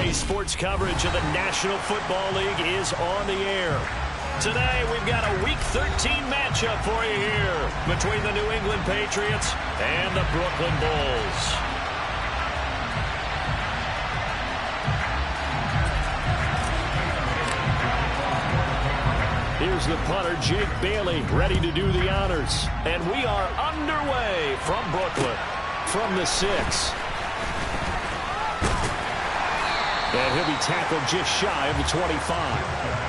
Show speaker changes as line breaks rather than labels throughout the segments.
NBC Sports coverage of the National Football League is on the air. Today, we've got a Week 13 matchup for you here between the New England Patriots and the Brooklyn Bulls. Here's the punter, Jake Bailey, ready to do the honors. And we are underway from Brooklyn, from the 6. And he'll be tackled just shy of the 25.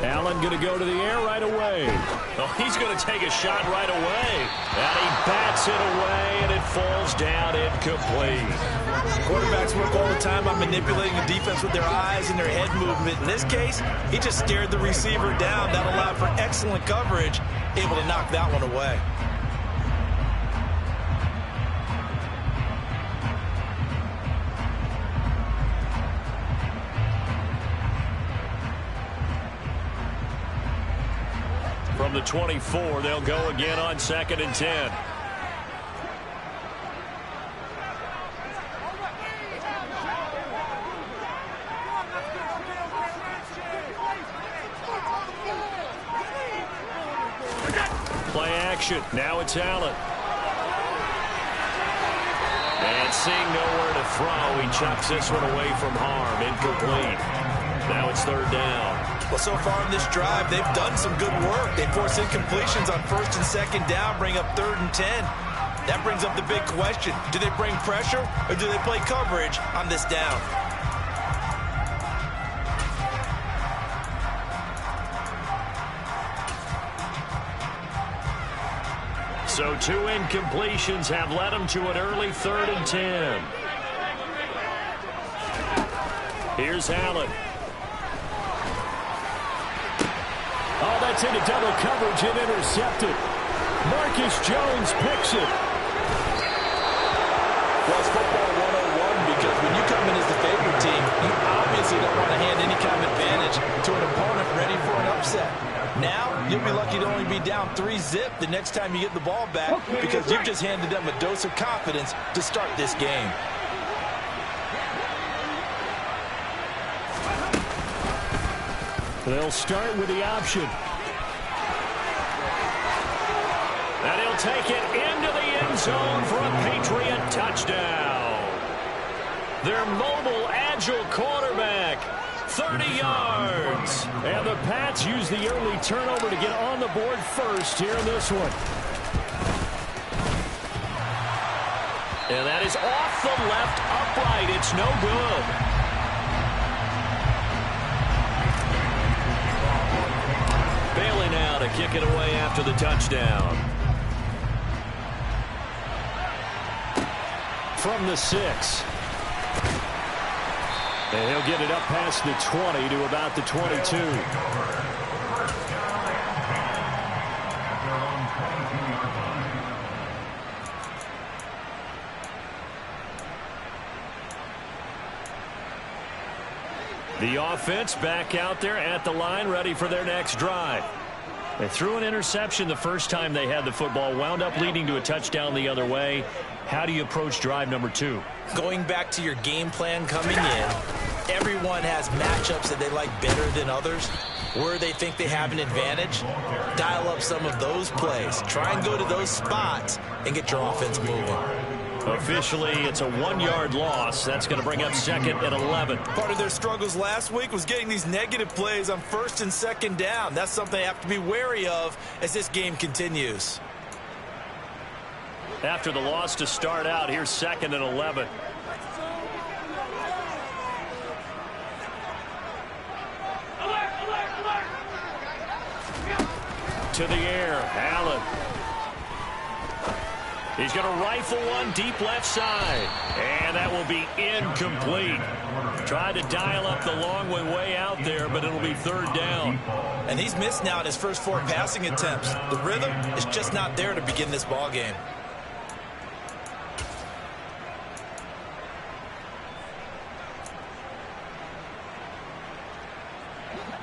Allen going to go to the air right away. Oh, he's going to take a shot right away. And he bats it away, and it falls down incomplete.
Quarterbacks work all the time on manipulating the defense with their eyes and their head movement. In this case, he just stared the receiver down. That allowed for excellent coverage, able to knock that one away.
From the 24, they'll go again on 2nd and 10. Play action. Now it's Allen. And seeing nowhere to throw, he chucks this one away from harm. Incomplete. Now it's 3rd down.
Well, so far in this drive, they've done some good work. They force incompletions on 1st and 2nd down, bring up 3rd and 10. That brings up the big question. Do they bring pressure or do they play coverage on this down?
So 2 incompletions have led them to an early 3rd and 10. Here's Allen. Oh, that's into double coverage and intercepted. Marcus Jones picks it.
Well, it's football 101 because when you come in as the favorite team, you obviously don't want to hand any kind of advantage to an opponent ready for an upset. Now, you'll be lucky to only be down 3-zip the next time you get the ball back because you've just handed them a dose of confidence to start this game.
They'll start with the option. And he'll take it into the end zone for a Patriot touchdown. Their mobile, agile quarterback, 30 yards. And the Pats use the early turnover to get on the board first here in this one. And that is off the left upright. It's no good. Bailey now to kick it away after the touchdown. From the 6. And he'll get it up past the 20 to about the 22. The offense back out there at the line, ready for their next drive. They threw an interception the first time they had the football, wound up leading to a touchdown the other way. How do you approach drive number 2?
Going back to your game plan coming in, everyone has matchups that they like better than others. Where they think they have an advantage, dial up some of those plays. Try and go to those spots and get your offense moving.
Officially, it's a 1-yard loss. That's going to bring up 2nd and 11.
Part of their struggles last week was getting these negative plays on 1st and 2nd down. That's something they have to be wary of as this game continues.
After the loss to start out, here's 2nd and 11. To the air, Allen. He's going to rifle one deep left side. And that will be incomplete. Tried to dial up the long way out there, but it'll be third down.
And he's missed now in his first 4 passing attempts. The rhythm is just not there to begin this ball game.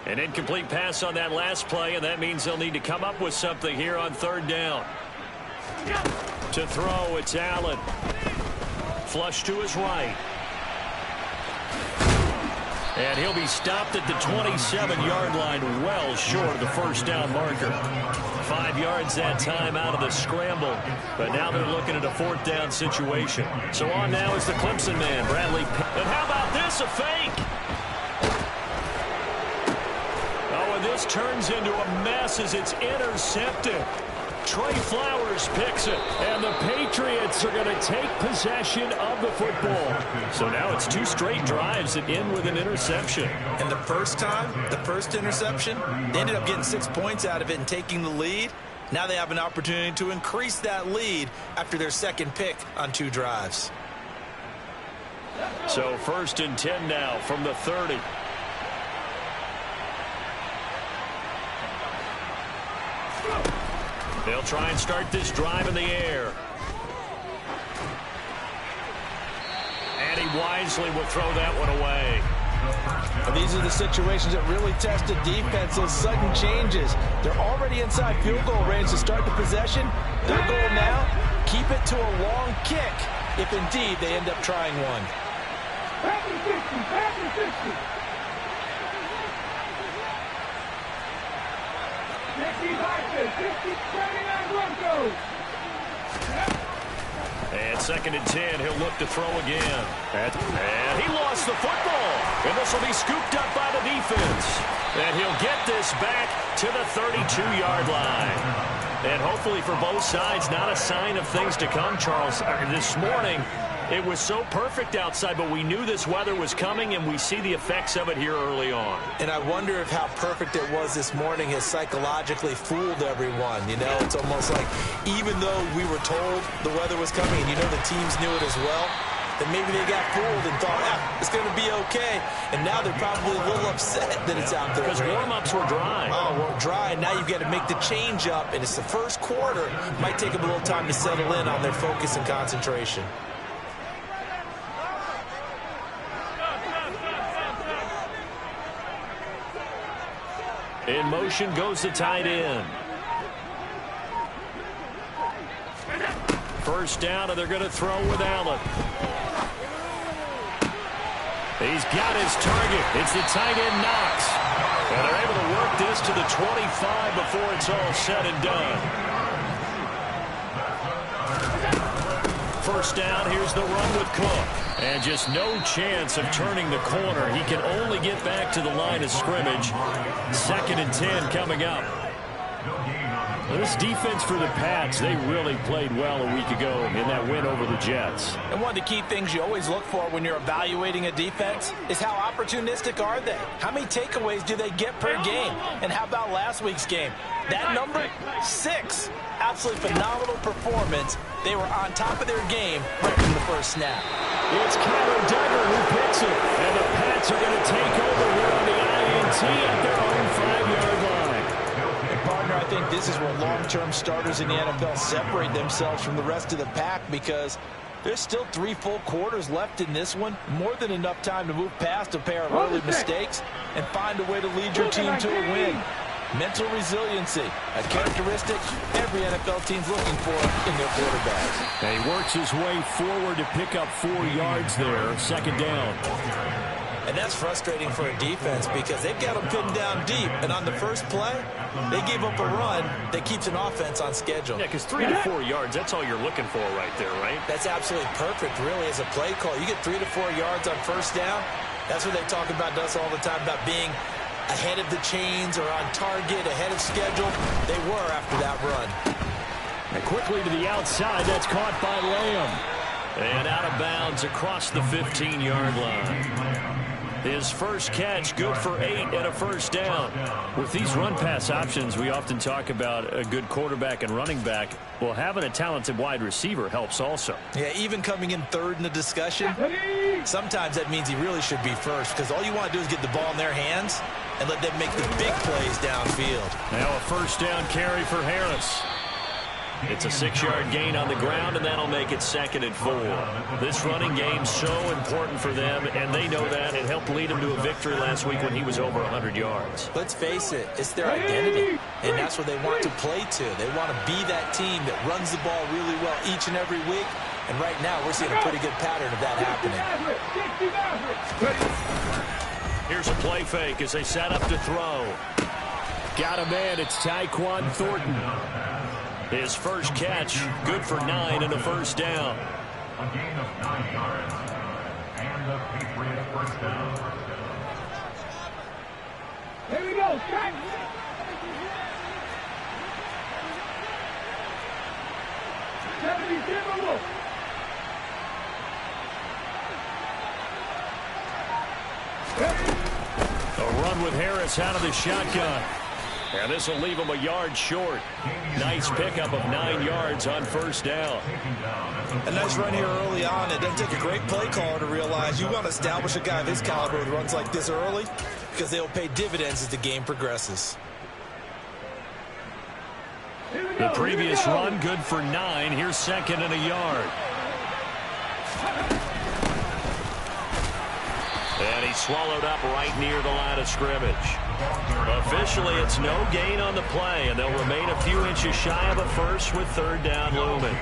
An incomplete pass on that last play, and that means they'll need to come up with something here on third down. To throw, it's Allen. Flush to his right. And he'll be stopped at the 27-yard line, well short of the first down marker. 5 yards that time out of the scramble. But now they're looking at a fourth down situation. So on now is the Clemson man, Bradley. And how about this, a fake? Oh, and this turns into a mess as it's intercepted. Trey Flowers picks it, and the Patriots are going to take possession of the football. So now it's 2 straight drives that end with an interception.
And the first time, the first interception, they ended up getting 6 points out of it and taking the lead. Now they have an opportunity to increase that lead after their second pick on 2 drives.
So 1st and 10 now from the 30. They'll try and start this drive in the air. And he wisely will throw that one away.
And these are the situations that really test a defense, those sudden changes. They're already inside field goal range to start the possession. Their goal now, keep it to a long kick, if indeed they end up trying one.
Back to 60, back to 60. 59 Broncos.
And 2nd and 10, he'll look to throw again. And he lost the football. And this will be scooped up by the defense. And he'll get this back to the 32-yard line. And hopefully for both sides, not a sign of things to come, Charles. This morning, it was so perfect outside, but we knew this weather was coming, and we see the effects of it here early on.
And I wonder if how perfect it was this morning has psychologically fooled everyone. You know, it's almost like even though we were told the weather was coming, and you know the teams knew it as well, then maybe they got fooled and thought, it's going to be okay. And now they're probably a little upset that it's out there.
Because warm-ups were dry.
Oh, well, dry. Now you've got to make the change up, and it's the first quarter. Might take them a little time to settle in on their focus and concentration.
In motion goes the tight end. First down, and they're going to throw with Allen. He's got his target. It's the tight end, Knox. And they're able to work this to the 25 before it's all said and done. First down, here's the run with Cook. And just no chance of turning the corner. He can only get back to the line of scrimmage. 2nd and 10 coming up. This defense for the Pats, they really played well a week ago in that win over the Jets.
And one of the key things you always look for when you're evaluating a defense is how opportunistic are they? How many takeaways do they get per game? And how about last week's game? That number, 6. Absolutely phenomenal performance. They were on top of their game right from the first snap.
It's Connor Duggar who picks it. And the Pats are going to take over here on the INT at their own 5-yard line.
And partner, I think this is where long-term starters in the NFL separate themselves from the rest of the pack, because there's still 3 full quarters left in this one. More than enough time to move past a pair of early mistakes and find a way to lead your team to a win. Mental resiliency, a characteristic every NFL team's looking for in their quarterbacks.
And he works his way forward to pick up 4 yards there, 2nd down.
And that's frustrating for a defense because they've got them pinned down deep. And on the first play, they gave up a run that keeps an offense on schedule.
Yeah, because 3 to 4 yards, that's all you're looking for right there, right?
That's absolutely perfect, really, as a play call. You get 3 to 4 yards on first down. That's what they talk about to us all the time, about being ahead of the chains or on target, ahead of schedule. They were after that run.
And quickly to the outside, that's caught by Lamb. And out of bounds across the 15-yard line. His first catch, good for 8 and a first down. With these run-pass options, we often talk about a good quarterback and running back. Well, having a talented wide receiver helps also.
Yeah, even coming in third in the discussion, sometimes that means he really should be first, because all you want to do is get the ball in their hands and let them make the big plays downfield.
Now a first down carry for Harris. It's a 6-yard gain on the ground, and that'll make it 2nd and 4. This running game's so important for them, and they know that. It helped lead them to a victory last week when he was over 100 yards.
Let's face it, it's their identity, and that's what they want to play to. They want to be that team that runs the ball really well each and every week, and right now we're seeing a pretty good pattern of that happening.
Here's a play fake as they set up to throw. Got a man, it's Tyquan Thornton. His first catch, good for 9 and a first down.
A gain of 9 yards and a Patriot first down.
Here we go, Scott.
A run with Harris out of the shotgun. And this will leave him a yard short. Nice pickup of 9 yards on first down.
A nice run here early on. It doesn't take a great play caller to realize you want to establish a guy of his caliber who runs like this early, because they'll pay dividends as the game progresses.
The previous run, good for 9. Here's 2nd and a yard. And he swallowed up right near the line of scrimmage. Officially, it's no gain on the play, and they'll remain a few inches shy of a first with 3rd down looming.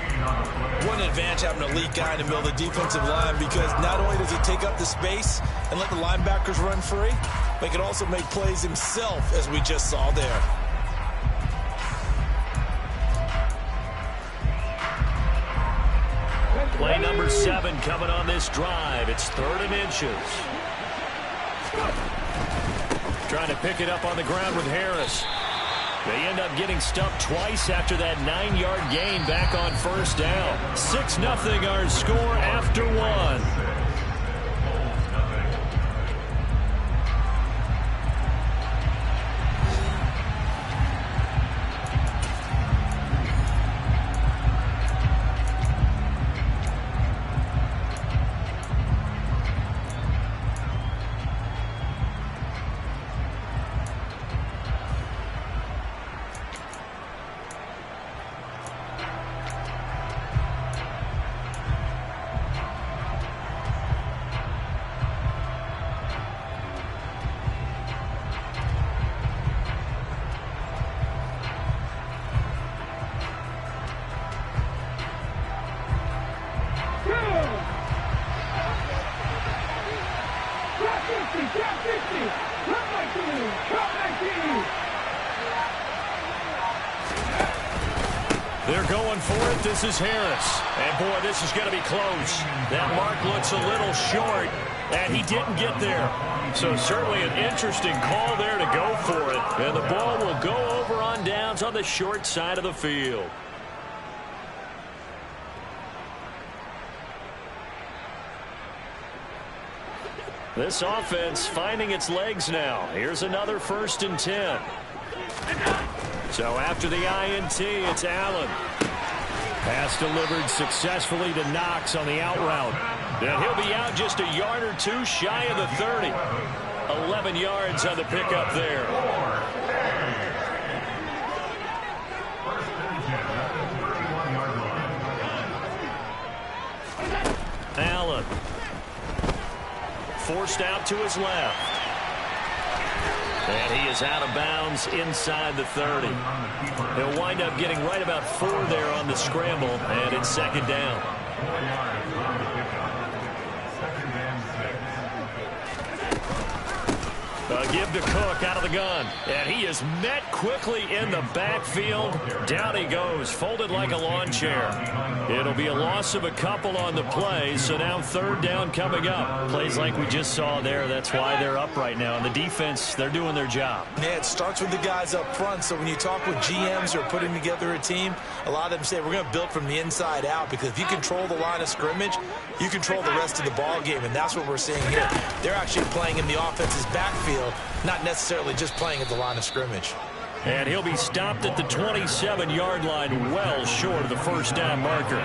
What an advantage having an elite guy in the middle of the defensive line, because not only does he take up the space and let the linebackers run free, but he can also make plays himself, as we just saw there.
Play number 7 coming on this drive. It's 3rd and inches. Trying to pick it up on the ground with Harris. They end up getting stuffed twice after that 9-yard gain back on first down. 6-0 our score after 1. They're going for it. This is Harris. And, boy, this is going to be close. That mark looks a little short, and he didn't get there. So certainly an interesting call there to go for it. And the ball will go over on downs on the short side of the field. This offense finding its legs now. Here's another 1st and 10. So after the INT, it's Allen. Pass delivered successfully to Knox on the out route. And he'll be out just a yard or two shy of the 30. 11 yards on the pickup there. Allen. Forced out to his left. And he is out of bounds inside the 30. He'll wind up getting right about 4 there on the scramble, and it's 2nd down. Give to Cook out of the gun. And he is met quickly in the backfield. Down he goes, folded like a lawn chair. It'll be a loss of a couple on the play, so now third down coming up. Plays like we just saw there. That's why they're up right now. And the defense, they're doing their job.
Yeah, it starts with the guys up front. So when you talk with GMs who are putting together a team, a lot of them say we're going to build from the inside out, because if you control the line of scrimmage, you control the rest of the ball game, and that's what we're seeing here. They're actually playing in the offense's backfield, not necessarily just playing at the line of scrimmage.
And he'll be stopped at the 27-yard line, well short of the first down marker.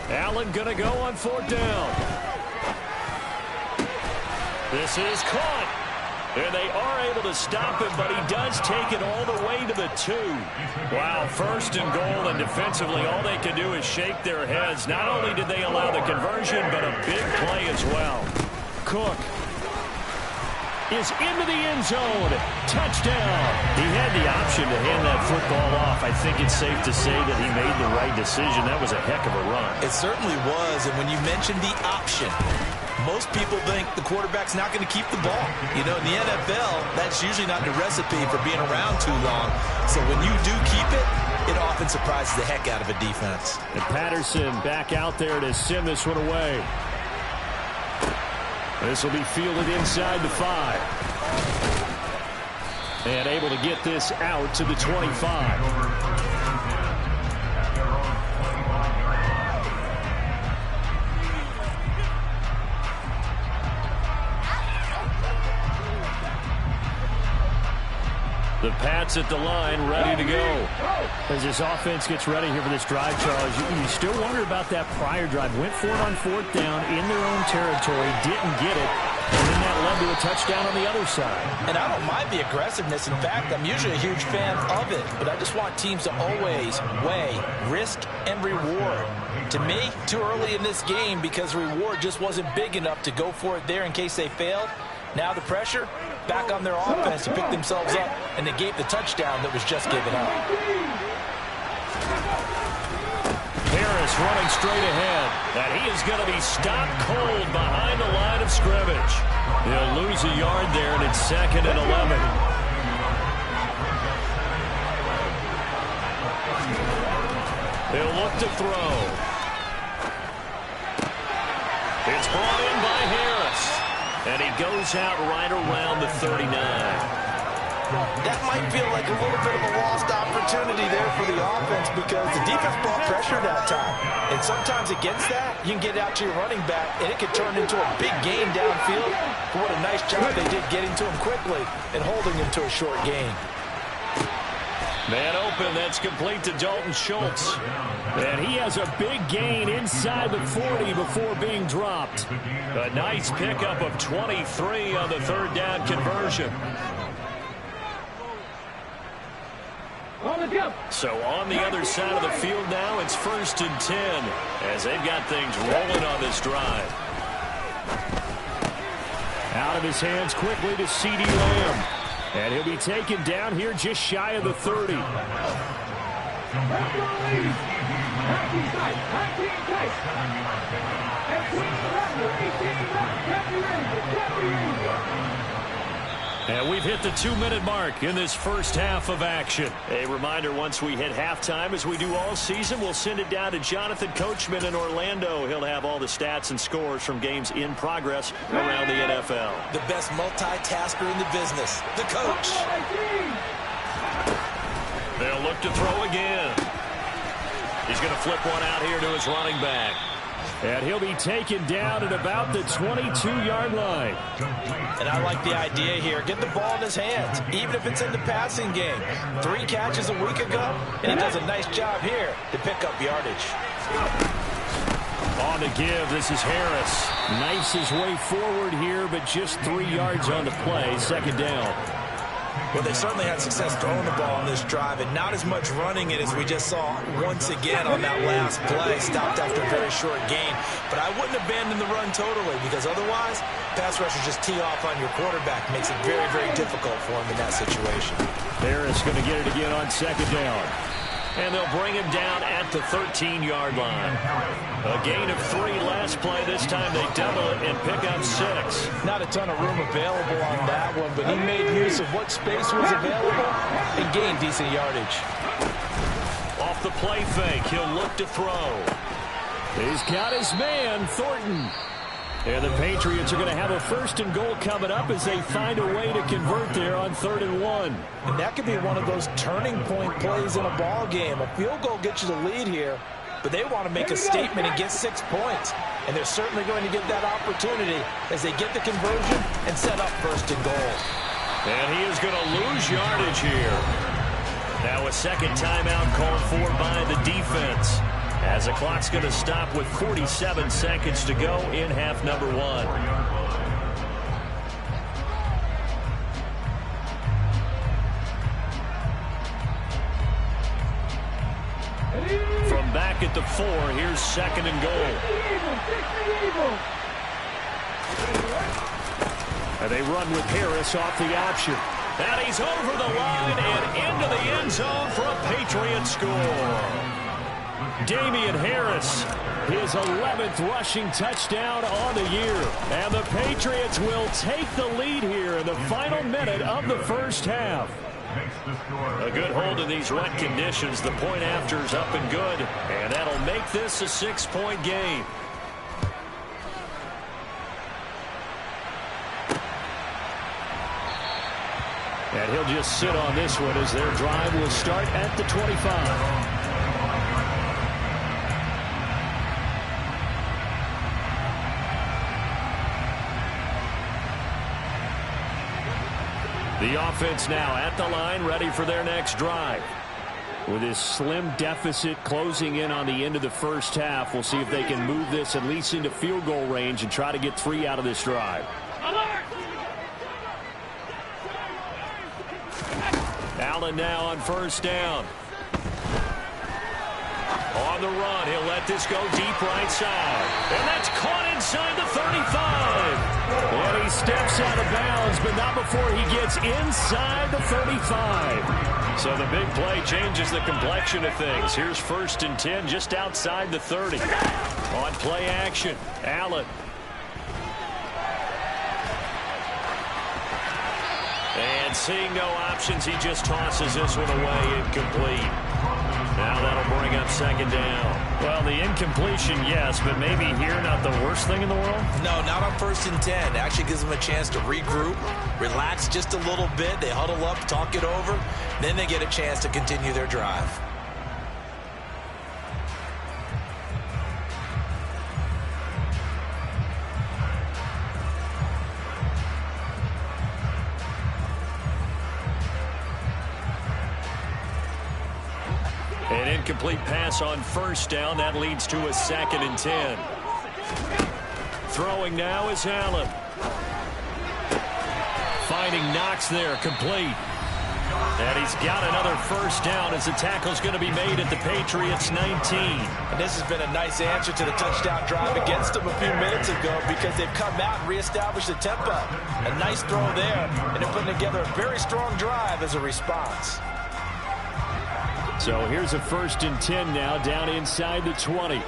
Allen going to go on fourth down. This is caught. And they are able to stop him, but he does take it all the way to the 2. Wow, first and goal, and defensively all they can do is shake their heads. Not only did they allow the conversion, but a big play as well. Cook is into the end zone. Touchdown. He had the option to hand that football off. I think it's safe to say that he made the right decision. That was a heck of a run.
It certainly was, and when you mentioned the option, most people think the quarterback's not going to keep the ball. You know, in the NFL, that's usually not the recipe for being around too long. So when you do keep it, it often surprises the heck out of a defense.
And Patterson back out there to send this one away. This will be fielded inside the 5. And able to get this out to the 25. The Pats at the line, ready to go. As this offense gets ready here for this drive, Charles, you still wonder about that prior drive. Went for it on fourth down in their own territory, didn't get it, and then that led to a touchdown on the other side.
And I don't mind the aggressiveness. In fact, I'm usually a huge fan of it, but I just want teams to always weigh risk and reward. To me, too early in this game, because reward just wasn't big enough to go for it there in case they failed. Now the pressure back on their offense to pick themselves up, and they gave the touchdown that was just given up.
Harris running straight ahead, and he is going to be stopped cold behind the line of scrimmage. He'll lose a yard there, and it's 2nd and 11. He'll look to throw. It's brought in by Harris. And he goes out right around the 39.
That might feel like a little bit of a lost opportunity there for the offense, because the defense brought pressure that time. And sometimes against that, you can get out to your running back, and it could turn into a big gain downfield. But what a nice job they did getting to him quickly and holding him to a short gain.
Man open, that's complete to Dalton Schultz. And he has a big gain inside the 40 before being dropped. A nice pickup of 23 on the third down conversion. So on the other side of the field now, it's 1st and 10 as they've got things rolling on this drive. Out of his hands quickly to CeeDee Lamb. And he'll be taken down here just shy of the 30. And we've hit the 2-minute mark in this first half of action. A reminder, once we hit halftime, as we do all season, we'll send it down to Jonathan Coachman in Orlando. He'll have all the stats and scores from games in progress around the NFL.
The best multitasker in the business, the coach.
They'll look to throw again. He's going to flip one out here to his running back. And he'll be taken down at about the 22-yard line.
And I like the idea here. Get the ball in his hands, even if it's in the passing game. 3 catches a week ago, and he does a nice job here to pick up yardage.
On the give, this is Harris. Nice his way forward here, but just 3 yards on the play. 2nd down.
Well, they certainly had success throwing the ball on this drive, and not as much running it as we just saw once again on that last play. Stopped after a very short gain. But I wouldn't abandon the run totally, because otherwise, pass rushers just tee off on your quarterback. Makes it very, very difficult for him in that situation.
Harris going to get it again on 2nd down. And they'll bring him down at the 13-yard line. A gain of 3 last play. This time they double it and pick up 6.
Not a ton of room available on that one, but he made use of what space was available and gained decent yardage.
Off the play fake, he'll look to throw. He's got his man, Thornton. And the Patriots are going to have a 1st and goal coming up as they find a way to convert there on 3rd and 1.
And that could be one of those turning point plays in a ball game. A field goal gets you the lead here, but they want to make a statement and get 6 points. And they're certainly going to get that opportunity as they get the conversion and set up 1st and goal.
And he is going to lose yardage here. Now a second timeout called for by the defense, as the clock's going to stop with 47 seconds to go in half number 1. From back at the 4, here's 2nd and goal. And they run with Harris off the option. And he's over the line and into the end zone for a Patriot score. Damian Harris, his 11th rushing touchdown on the year. And the Patriots will take the lead here in the final minute of the first half. A good hold in these wet conditions. The point after is up and good. And that'll make this a 6-point game. And he'll just sit on this one as their drive will start at the 25. The offense now at the line, ready for their next drive. With this slim deficit closing in on the end of the first half, we'll see if they can move this at least into field goal range and try to get 3 out of this drive. Allen now on 1st down. On the run, he'll let this go deep right side. And that's caught inside the 35. And he steps out of bounds, but not before he gets inside the 35. So the big play changes the complexion of things. Here's 1st and 10 just outside the 30. On play action, Allen. And seeing no options, he just tosses this one away incomplete. Now that'll bring up 2nd down. Well, the incompletion, yes, but maybe here not the worst thing in the world?
No, not on 1st and 10. Actually gives them a chance to regroup, relax just a little bit. They huddle up, talk it over. Then they get a chance to continue their drive.
An incomplete pass on 1st down. That leads to a 2nd and 10. Throwing now is Allen. Finding Knox there, complete. And he's got another 1st down as the tackle's going to be made at the Patriots 19.
And this has been a nice answer to the touchdown drive against them a few minutes ago because they've come out and reestablished the tempo. A nice throw there, and they're putting together a very strong drive as a response.
So here's a 1st and 10 now down inside the 20.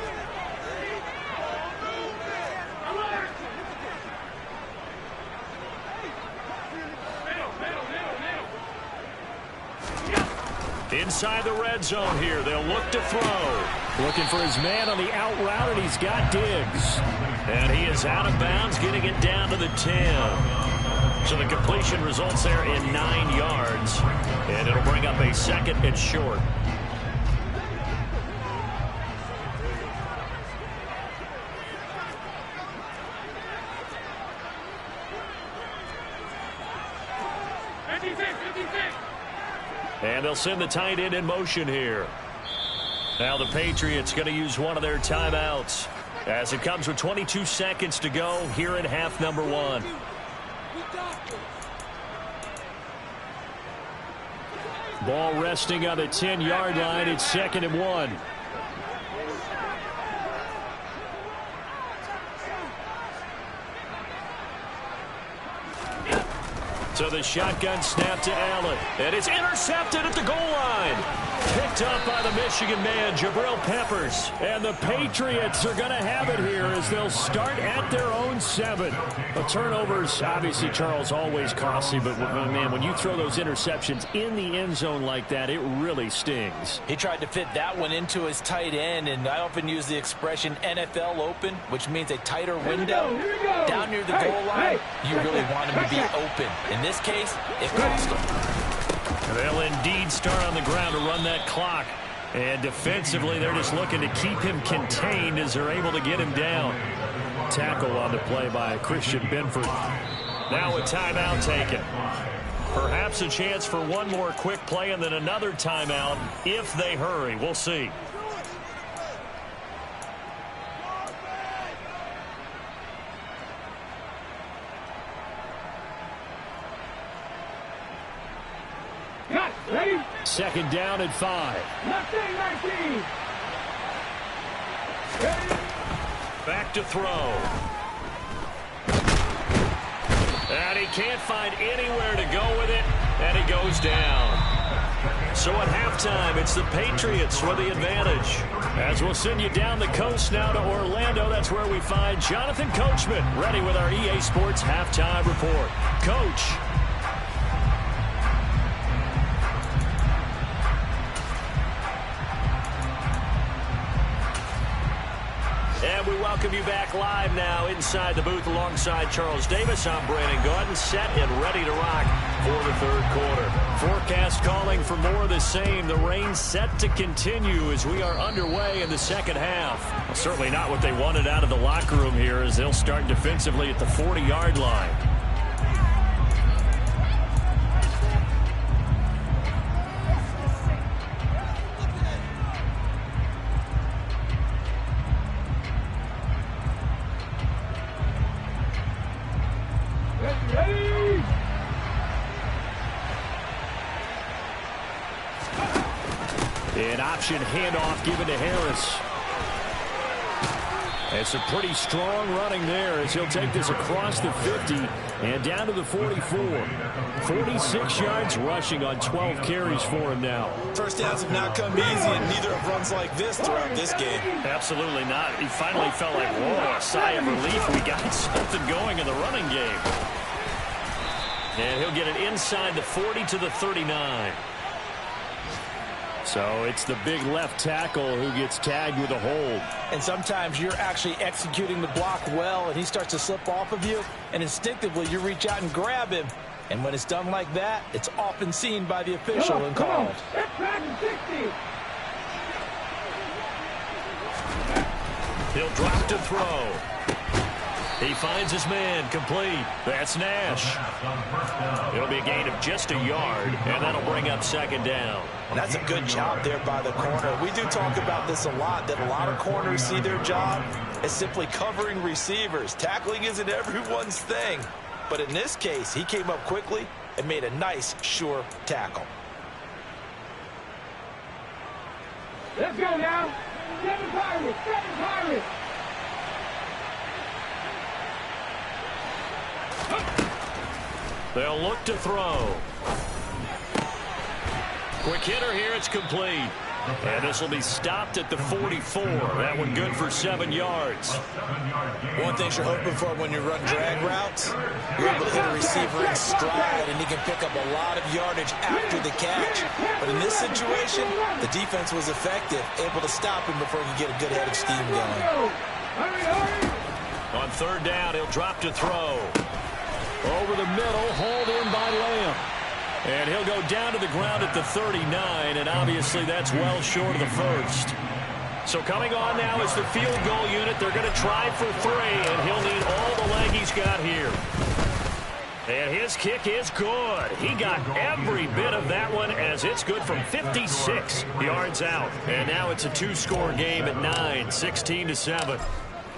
Inside the red zone here. They'll look to throw. Looking for his man on the out route, and he's got Diggs. And he is out of bounds, getting it down to the 10. So the completion results there in 9 yards. And it'll bring up a 2nd and short. And they'll send the tight end in motion here. Now the Patriots going to use one of their timeouts as it comes with 22 seconds to go here in half number 1. Ball resting on the 10-yard line. It's 2nd and 1. So the shotgun snap to Allen. And it's intercepted at the goal line. Picked up by the Michigan man, Jabril Peppers. And the Patriots are going to have it here as they'll start at their own 7. The turnovers, obviously, Charles, always costly. But, man, when you throw those interceptions in the end zone like that, it really stings.
He tried to fit that one into his tight end, and I often use the expression NFL open, which means a tighter window. Down near the goal line, you really want him to be open. In this case, it cost him.
They'll indeed start on the ground to run that clock. And defensively, they're just looking to keep him contained as they're able to get him down. Tackle on the play by Christian Benford. Now a timeout taken. Perhaps a chance for one more quick play and then another timeout if they hurry. We'll see.
Ready?
Second down at 5.
19.
Back to throw. And he can't find anywhere to go with it, and he goes down. So at halftime, it's the Patriots with the advantage. As we'll send you down the coast now to Orlando, that's where we find Jonathan Coachman, ready with our EA Sports Halftime Report. Coach. And we welcome you back live now inside the booth alongside Charles Davis. I'm Brandon Gaudin, set and ready to rock for the third quarter. Forecast calling for more of the same. The rain set to continue as we are underway in the second half. Well, certainly not what they wanted out of the locker room here as they'll start defensively at the 40-yard line. An option handoff given to Harris. It's a pretty strong running there as he'll take this across the 50 and down to the 44. 46 yards rushing on 12 carries for him now.
First downs have not come easy, and neither have runs like this throughout this game.
Absolutely not. He finally felt like, whoa, a sigh of relief. We got something going in the running game. And he'll get it inside the 40 to the 39. So it's the big left tackle who gets tagged with a hold.
And sometimes you're actually executing the block well, and he starts to slip off of you, and instinctively you reach out and grab him. And when it's done like that, it's often seen by the official and called.
He'll drop to throw. He finds his man, complete. That's Nash. It'll be a gain of just a yard, and that'll bring up second down.
And that's a good job there by the corner. We do talk about this a lot, that a lot of corners see their job as simply covering receivers. Tackling isn't everyone's thing. But in this case, he came up quickly and made a nice, sure tackle.
Let's go now. 7 Pirates, 7 Pirates.
They'll look to throw. Quick hitter here, it's complete. And this will be stopped at the 44. That one good for 7 yards.
One thing you're hoping for when you run drag routes, you're able to hit a receiver in stride, and he can pick up a lot of yardage after the catch. But in this situation, the defense was effective, able to stop him before he could get a good head of steam going.
On third down, he'll drop to throw. Over the middle, hauled in by Lamb. And he'll go down to the ground at the 39, and obviously that's well short of the first. So coming on now is the field goal unit. They're going to try for 3, and he'll need all the leg he's got here. And his kick is good. He got every bit of that one as it's good from 56 yards out. And now it's a 2-score game at 9, 16-7.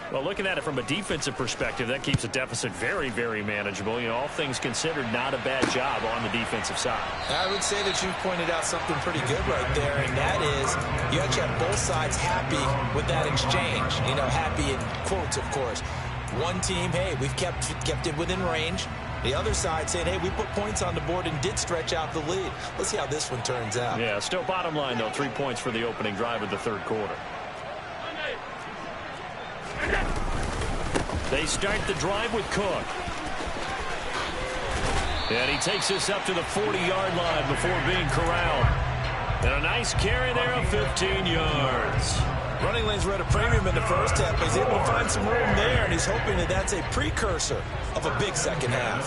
Well, looking at it from a defensive perspective, that keeps the deficit very, very manageable. You know, all things considered, not a bad job on the defensive side. I
would say that you pointed out something pretty good right there, and that is you actually have both sides happy with that exchange. You know, happy in quotes, of course. One team, hey, we've kept it within range. The other side saying, hey, we put points on the board and did stretch out the lead. Let's see how this one turns out.
Yeah, still bottom line, though, 3 points for the opening drive of the third quarter. They start the drive with Cook. And he takes this up to the 40-yard line before being corralled. And a nice carry there of 15 yards.
Running lanes were at a premium in the first half, but he's able to find some room there, and he's hoping that that's a precursor of a big second half.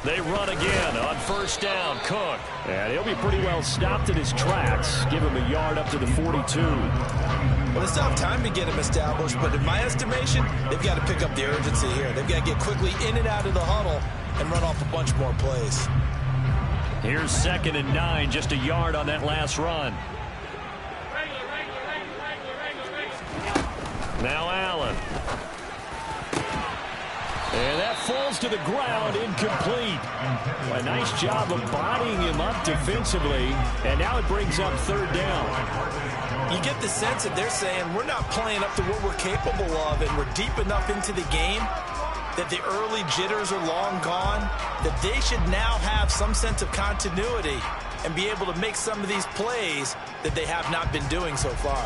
They run again on first down. Cook. And he'll be pretty well stopped in his tracks. Give him a yard up to the 42.
Well, they still have time to get him established, but in my estimation, they've got to pick up the urgency here. They've got to get quickly in and out of the huddle and run off a bunch more plays.
Here's 2nd and 9, just a yard on that last run. Now Allen. And that falls to the ground, incomplete. A nice job of bodying him up defensively, and now it brings up third down.
You get the sense that they're saying we're not playing up to what we're capable of, and we're deep enough into the game that the early jitters are long gone, that they should now have some sense of continuity and be able to make some of these plays that they have not been doing so far.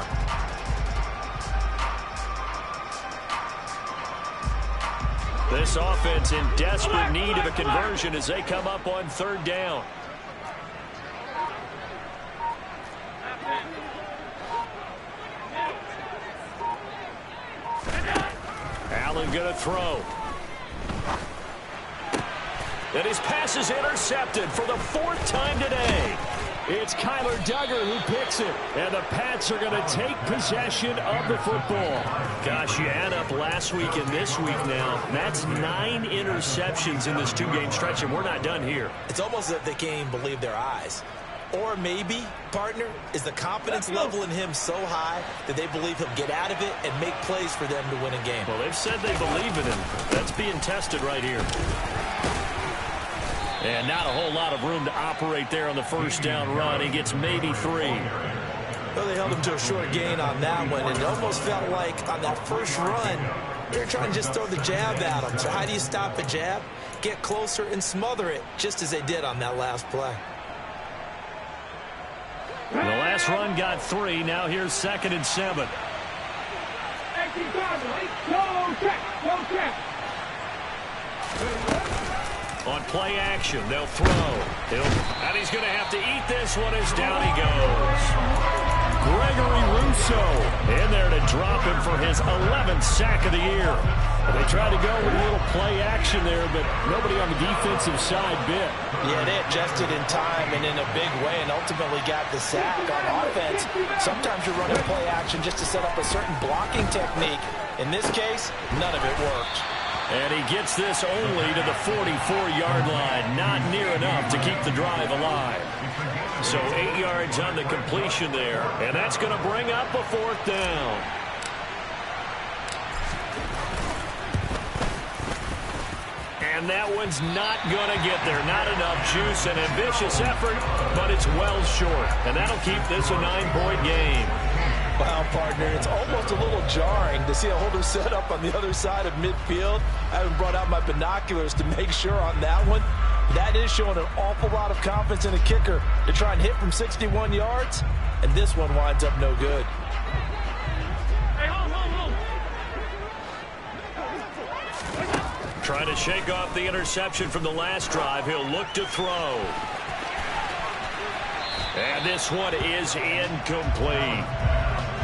This offense in desperate need of a conversion as they come up on third down. Allen going to throw. And his pass is intercepted for the 4th time today. It's Kyler Duggar who picks it. And the Pats are going to take possession of the football. Gosh, you add up last week and this week now. That's 9 interceptions in this 2-game stretch, and we're not done here.
It's almost as if they can't even believe their eyes. Or maybe, partner, is the confidence level in him so high that they believe he'll get out of it and make plays for them to win a game.
Well, they've said they believe in him. That's being tested right here. And not a whole lot of room to operate there on the first down run. He gets maybe 3.
Well, they held him to a short gain on that one, and it almost felt like on that first run, they're trying to just throw the jab at him. So how do you stop a jab? Get closer and smother it, just as they did on that last play.
The last run got 3. Now here's 2nd and 7. On play action, they'll throw. And he's going to have to eat this one as down he goes. Gregory Rousseau in there to drop him for his 11th sack of the year. They tried to go with a little play action there, but nobody on the defensive side bit.
Yeah, they adjusted in time and in a big way and ultimately got the sack. On offense, sometimes you're running play action just to set up a certain blocking technique. In this case, none of it worked.
And he gets this only to the 44-yard line. Not near enough to keep the drive alive. So 8 yards on the completion there. And that's going to bring up a 4th down. And that one's not going to get there. Not enough juice. An ambitious effort, but it's well short. And that'll keep this a 9-point game.
Wow, partner, it's almost a little jarring to see a holder set up on the other side of midfield. I haven't brought out my binoculars to make sure on that one. That is showing an awful lot of confidence in a kicker to try and hit from 61 yards, and this one winds up no good.
Trying to shake off the interception from the last drive. He'll look to throw. And this one is incomplete.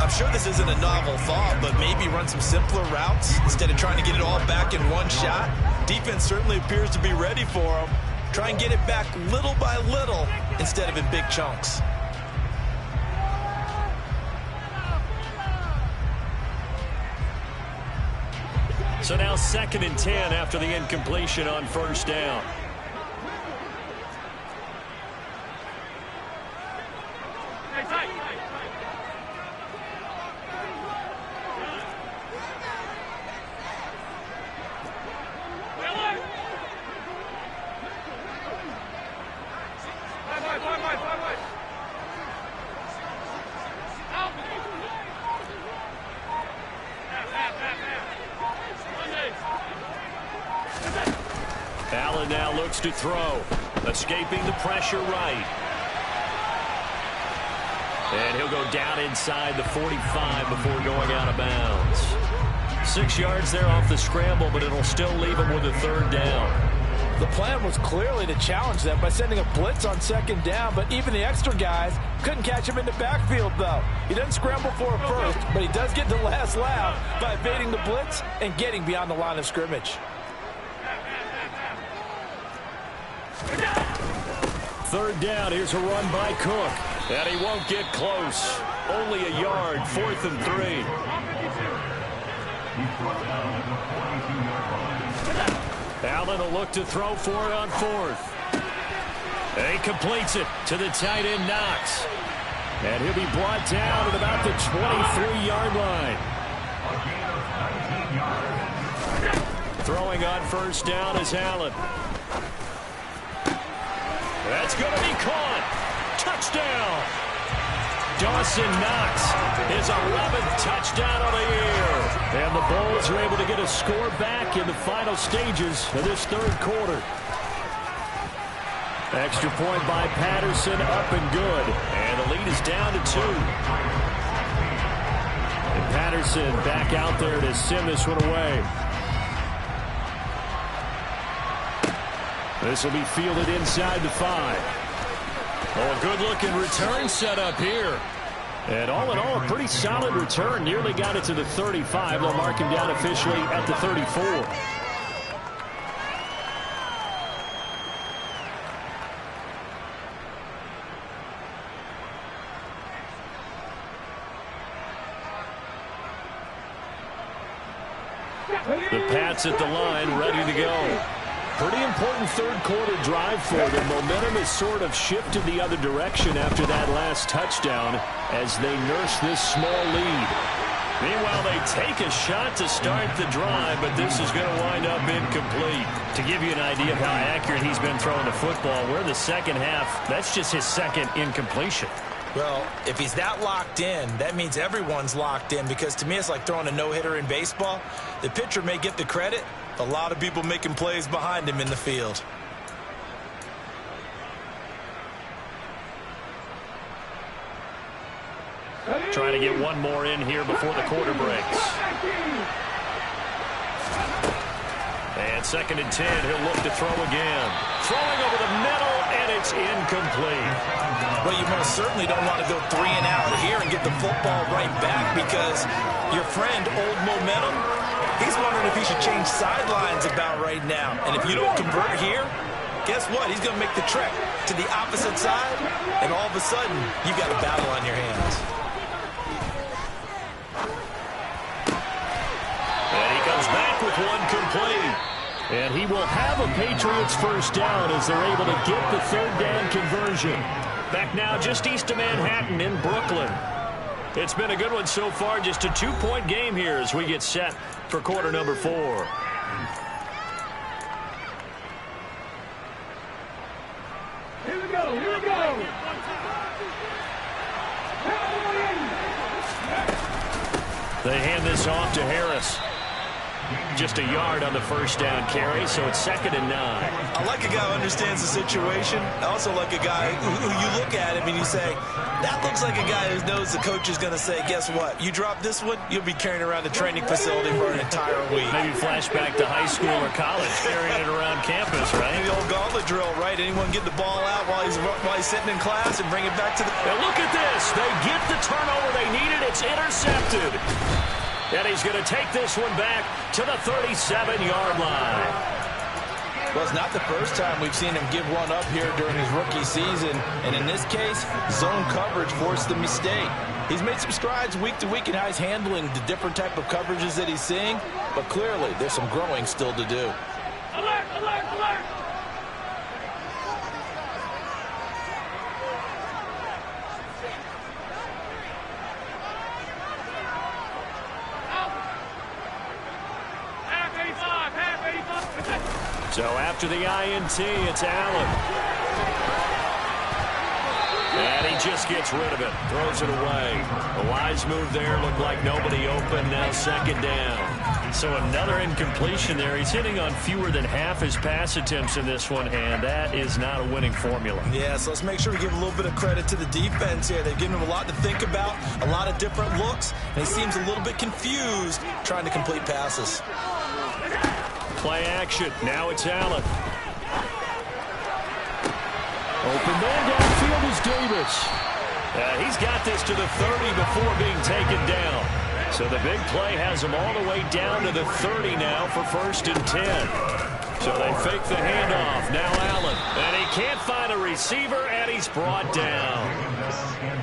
I'm sure this isn't a novel thought, but maybe run some simpler routes instead of trying to get it all back in one shot. Defense certainly appears to be ready for him. Try and get it back little by little instead of in big chunks.
So now 2nd and 10 after the incompletion on first down. looks to throw. Escaping the pressure right. And he'll go down inside the 45 before going out of bounds. 6 yards there off the scramble, but it'll still leave him with a third down.
The plan was clearly to challenge them by sending a blitz on second down, but even the extra guys couldn't catch him in the backfield, though. He doesn't scramble for it first, but he does get the last laugh by evading the blitz and getting beyond the line of scrimmage.
Third down, here's a run by Cook. And he won't get close. Only a yard, 4th and 3. Allen will look to throw for it on 4th. And he completes it to the tight end, Knox. And he'll be brought down at about the 23-yard line. Throwing on first down is Allen. That's going to be caught. Touchdown. Dawson Knox, his 11th touchdown of the year. And the Bulls are able to get a score back in the final stages of this third quarter. Extra point by Patterson, up and good. And the lead is down to 2. And Patterson back out there to send this one away. This will be fielded inside the 5. Oh, a good-looking return set up here. And all in all, a pretty solid return. Nearly got it to the 35. They'll mark him down officially at the 34. The Pats at the line, ready to go. Pretty important third quarter drive for them. Momentum has sort of shifted the other direction after that last touchdown as they nurse this small lead. Meanwhile, they take a shot to start the drive, but this is going to wind up incomplete. To give you an idea of how accurate he's been throwing the football, we're in the second half. That's just his second incompletion.
Well, if he's that locked in, that means everyone's locked in, because to me it's like throwing a no-hitter in baseball. The pitcher may get the credit. A lot of people making plays behind him in the field.
Trying to get one more in here before the quarter breaks. And 2nd and 10, he'll look to throw again. Throwing over the middle, and it's incomplete.
Well, you most certainly don't want to go 3 and out here and get the football right back, because your friend, Old Momentum, he's wondering if he should change sidelines about right now. And if you don't convert here, guess what? He's going to make the trek to the opposite side, and all of a sudden, you've got a battle on your hands.
And he comes back with one complete. And he will have a Patriots first down as they're able to get the third down conversion. Back now just east of Manhattan in Brooklyn. It's been a good one so far. Just a 2-point game here as we get set for quarter number 4.
Here we go, here we go.
They hand this off to Harris. Just a yard on the first down carry, so it's 2nd and 9.
I like a guy who understands the situation. I also like a guy who you look at him and you say, that looks like a guy who knows the coach is going to say, guess what? You drop this one, you'll be carrying around the training facility for an entire week.
Maybe flashback to high school or college, carrying it around campus, right?
The old gauntlet drill, right? Anyone get the ball out while he's sitting in class and bring it back to the...
Now look at this. They get the turnover they needed. It's intercepted. And he's going to take this one back to the 37-yard line.
Well, it's not the first time we've seen him give one up here during his rookie season. And in this case, zone coverage forced the mistake. He's made some strides week to week in how he's handling the different type of coverages that he's seeing. But clearly, there's some growing still to do.
Alert, alert, alert.
So after the INT, it's Allen. And he just gets rid of it, throws it away. A wise move there, looked like nobody open, now 2nd down. So another incompletion there. He's hitting on fewer than half his pass attempts in this one, and that is not a winning formula.
Yeah, so let's make sure we give a little bit of credit to the defense here. They've given him a lot to think about, a lot of different looks, and he seems a little bit confused trying to complete passes.
Play action. Now it's Allen. Open man downfield is Davis. He's got this to the 30 before being taken down. So the big play has him all the way down to the 30 now for 1st and 10. So they fake the handoff. Now Allen. And he can't find a receiver, and he's brought down.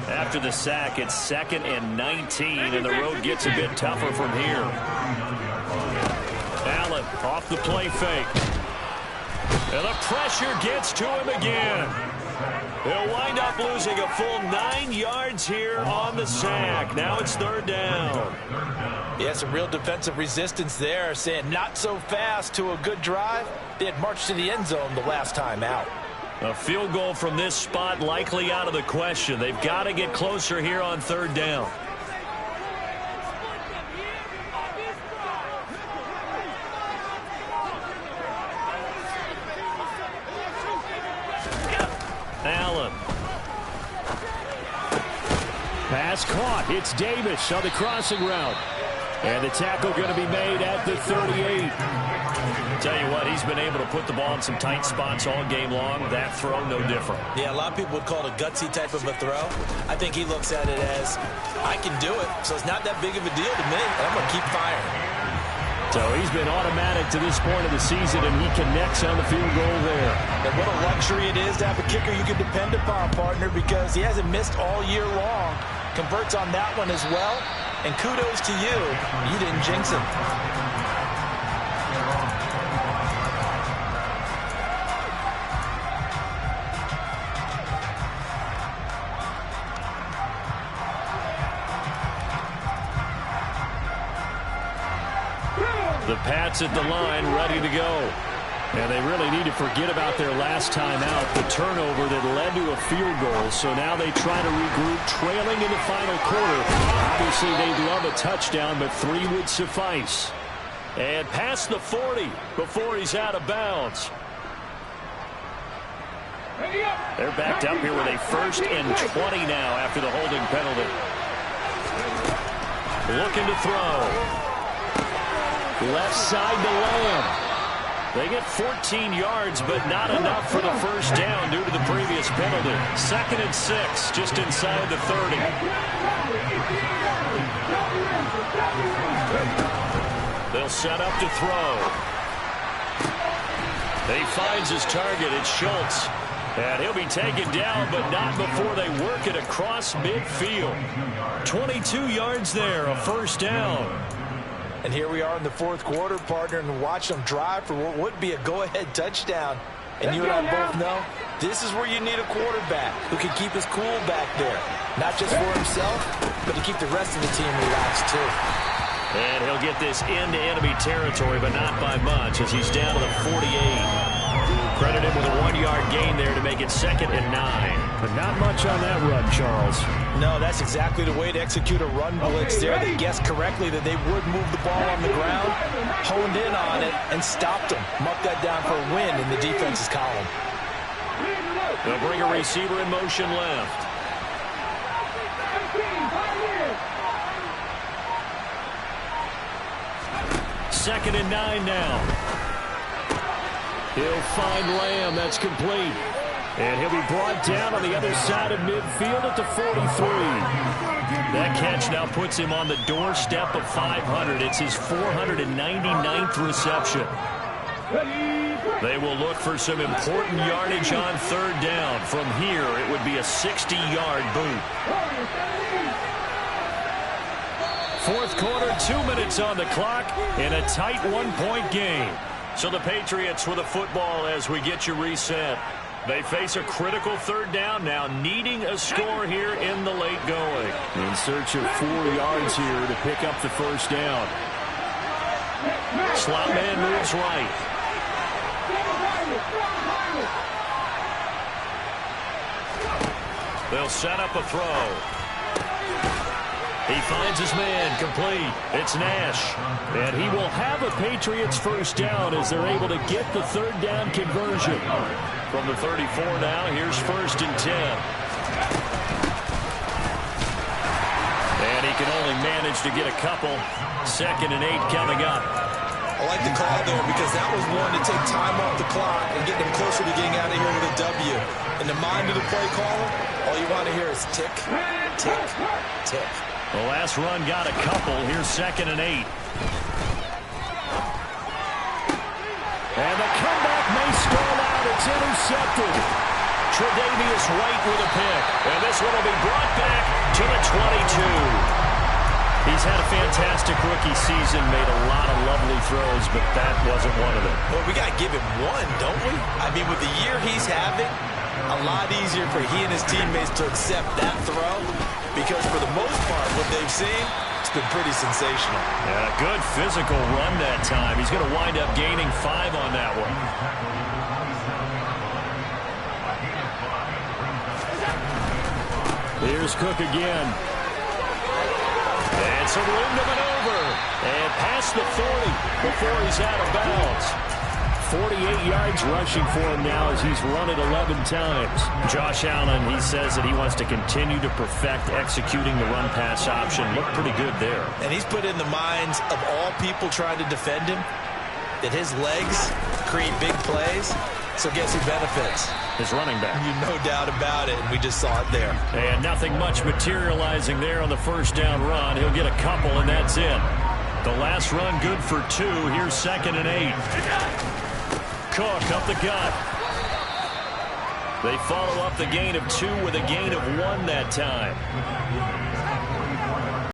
After the sack, it's 2nd and 19, and the road gets a bit tougher from here. Allen off the play fake. And the pressure gets to him again. He'll wind up losing a full 9 yards here on the sack. Now it's 3rd down.
Yeah, some real defensive resistance there, saying not so fast to a good drive. They had marched to the end zone the last time out.
A field goal from this spot likely out of the question. They've got to get closer here on 3rd down. Allen. Pass caught. It's Davis on the crossing route. And the tackle going to be made at the 38. Tell you what, he's been able to put the ball in some tight spots all game long. That throw, no different.
Yeah, a lot of people would call it a gutsy type of a throw. I think he looks at it as, I can do it, so it's not that big of a deal to me, and I'm going to keep firing.
So he's been automatic to this point of the season, and he connects on the field goal there.
And what a luxury it is to have a kicker you can depend upon, partner, because he hasn't missed all year long. Converts on that one as well. And kudos to you. You didn't jinx him.
The Pats at the line, ready to go. And they really need to forget about their last time out, the turnover that led to a field goal. So now they try to regroup, trailing in the final quarter. Obviously, they'd love a touchdown, but 3 would suffice. And past the 40 before he's out of bounds. They're backed up here with a 1st and 20 now after the holding penalty. Looking to throw. Left side to Lamb. They get 14 yards, but not enough for the 1st down due to the previous penalty. 2nd and 6, just inside the 30. They'll set up to throw. He finds his target. It's Schultz. And he'll be taken down, but not before they work it across midfield. 22 yards there, a 1st down.
And here we are in the 4th quarter, partner, and watch them drive for what would be a go-ahead touchdown. And you and I both know this is where you need a quarterback who can keep his cool back there. Not just for himself, but to keep the rest of the team relaxed, too.
And he'll get this into enemy territory, but not by much, as he's down to the 48. Credit him with a 1-yard gain there to make it 2nd and 9. But not much on that run, Charles.
No, that's exactly the way to execute a run blitz there. They guessed correctly that they would move the ball on the ground, honed in on it, and stopped them. Mucked that down for a win in the defense's column.
They'll bring a receiver in motion left. Second and 9 now. He'll find Lamb. That's complete. And he'll be brought down on the other side of midfield at the 43. That catch now puts him on the doorstep of 500. It's his 499th reception. They will look for some important yardage on 3rd down. From here, it would be a 60-yard boot. 4th quarter, 2 minutes on the clock in a tight 1-point game. So the Patriots with a football as we get you reset. They face a critical 3rd down now, needing a score here in the late going. In search of 4 yards here to pick up the 1st down. Slot man moves right. They'll set up a throw. He finds his man, complete. It's Nash. And he will have a Patriots first down as they're able to get the third down conversion. From the 34 now, here's 1st and 10. And he can only manage to get a couple. 2nd and 8 coming up.
I like the call there because that was one to take time off the clock and get them closer to getting out of here with a W. In the mind of the play caller, all you want to hear is tick, tick, tick.
The last run got a couple. Here's 2nd and 8. And the comeback may stall out. It's intercepted. Tre'Davious White with a pick. And this one will be brought back to the 22. He's had a fantastic rookie season, made a lot of lovely throws, but that wasn't one of them.
Well, we got to give him one, don't we? I mean, with the year he's having, a lot easier for he and his teammates to accept that throw because for the most part, what they've seen, it's been pretty sensational.
Yeah, a good physical run that time. He's going to wind up gaining 5 on that one. Here's Cook again. And some room to maneuver. And past the 40 before he's out of bounds. 48 yards rushing for him now as he's run it 11 times. Josh Allen, he says that he wants to continue to perfect executing the run-pass option. Looked pretty good there.
And he's put in the minds of all people trying to defend him that his legs create big plays. So guess who benefits?
His running back.
No doubt about it, and we just saw it there.
And nothing much materializing there on the first down run. He'll get a couple, and that's it. The last run good for 2. Here's 2nd and 8. Cook up the gut. They follow up the gain of 2 with a gain of 1 that time.